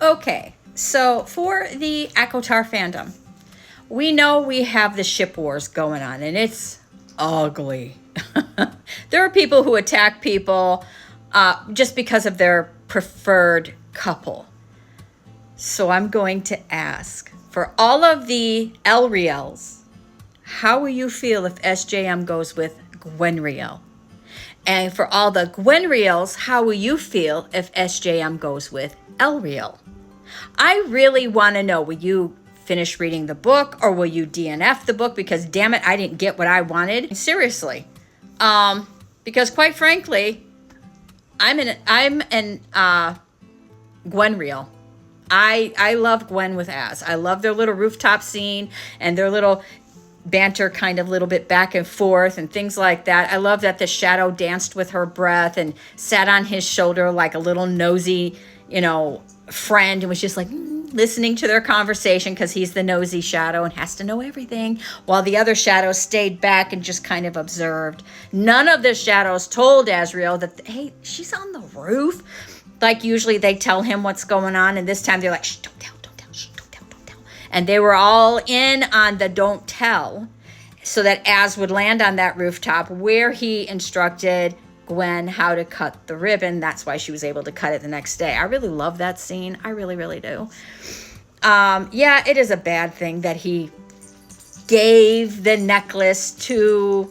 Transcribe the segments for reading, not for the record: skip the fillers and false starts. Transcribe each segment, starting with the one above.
Okay, so for the ACOTAR fandom, we know we have the ship wars going on, and it's ugly. There are people who attack people just because of their preferred couple. So I'm going to ask, for all of the Elriels, how will you feel if SJM goes with Gwenriel? And for all the Gwenriels, how will you feel if SJM goes with Elriel? I really want to know, will you finish reading the book or will you DNF the book? Because damn it, I didn't get what I wanted. Seriously. Because quite frankly, I'm an Gwenriel. I love Gwen with Az. I love their little rooftop scene and their little banter, kind of little bit back and forth and things like that. I love that the shadow danced with her breath and sat on his shoulder like a little nosy, friend, and was just like listening to their conversation because he's the nosy shadow and has to know everything, while the other shadows stayed back and just kind of observed. None of the shadows told Azriel that, hey, she's on the roof. Like usually they tell him what's going on, and this time they're like, shh, don't tell, shh, don't tell. And they were all in on the don't tell, so that Az would land on that rooftop where he instructed Gwen how to cut the ribbon. That's why she was able to cut it the next day. I really love that scene. I really, really do. Yeah, it is a bad thing that he gave the necklace to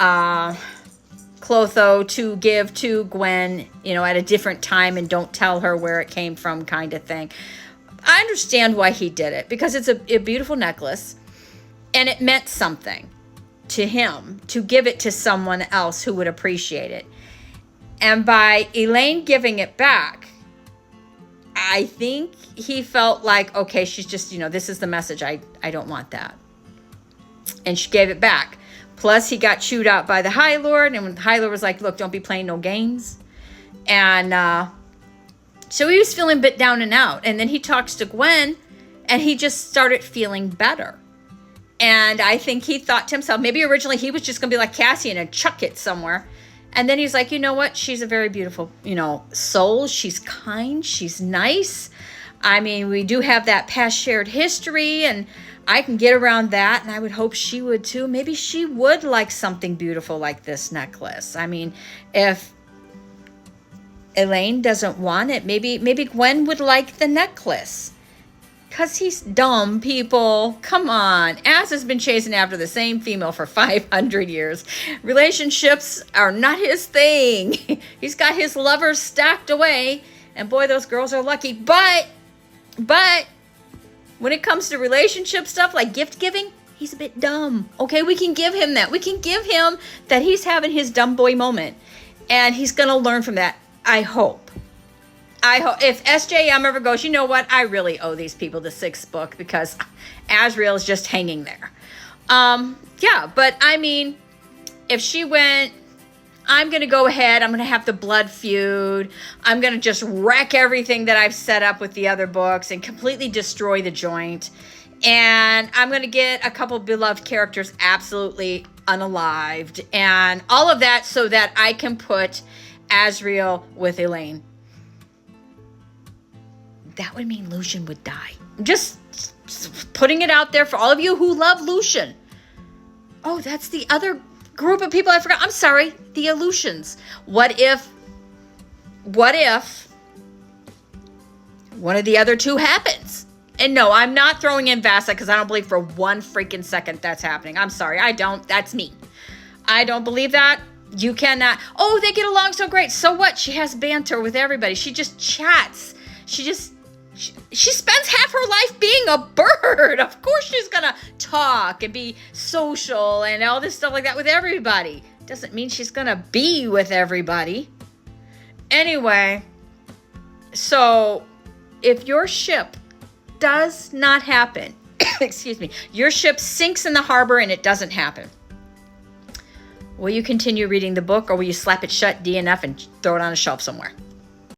Clotho to give to Gwen, at a different time, and don't tell her where it came from, kind of thing. I understand why he did it, because it's a beautiful necklace and it meant something to him to give it to someone else who would appreciate it. And by Elaine giving it back, I think he felt like, okay, she's just, this is the message. I don't want that. And she gave it back. Plus, he got chewed out by the High Lord, and when the High Lord was like, look, don't be playing no games. And so he was feeling a bit down and out. And then he talks to Gwen, and he just started feeling better. And I think he thought to himself, maybe originally he was just going to be like Cassian and chuck it somewhere. And then he's like, you know what? She's a very beautiful, soul. She's kind. She's nice. I mean, we do have that past shared history, and I can get around that, and I would hope she would too. Maybe she would like something beautiful like this necklace. I mean, if Elaine doesn't want it, maybe Gwen would like the necklace. Because he's dumb, people. Come on. Az has been chasing after the same female for 500 years. Relationships are not his thing. He's got his lovers stacked away, and boy, those girls are lucky. But when it comes to relationship stuff like gift giving, he's a bit dumb. Okay, we can give him that. We can give him that he's having his dumb boy moment, and he's going to learn from that, I hope. If SJM ever goes, you know what, I really owe these people the 6th book, because Azriel is just hanging there. Yeah, but I mean, if she went, I'm going to go ahead, I'm going to have the blood feud, I'm going to just wreck everything that I've set up with the other books and completely destroy the joint. And I'm going to get a couple beloved characters absolutely unalived, and all of that so that I can put Azriel with Elaine. That would mean Lucian would die. Just putting it out there for all of you who love Lucian. Oh, that's the other group of people I forgot. I'm sorry, the Aleutians. What if one of the other two happens? And no, I'm not throwing in Vasa, because I don't believe for one freaking second that's happening. I'm sorry, I don't. That's me. I don't believe that. You cannot. Oh, they get along so great. So what? She has banter with everybody. She just chats. She spends half her life being a bird. Of course she's going to talk and be social and all this stuff like that with everybody. Doesn't mean she's going to be with everybody. Anyway, so if your ship does not happen, excuse me, your ship sinks in the harbor and it doesn't happen, will you continue reading the book, or will you slap it shut, DNF, and throw it on a shelf somewhere?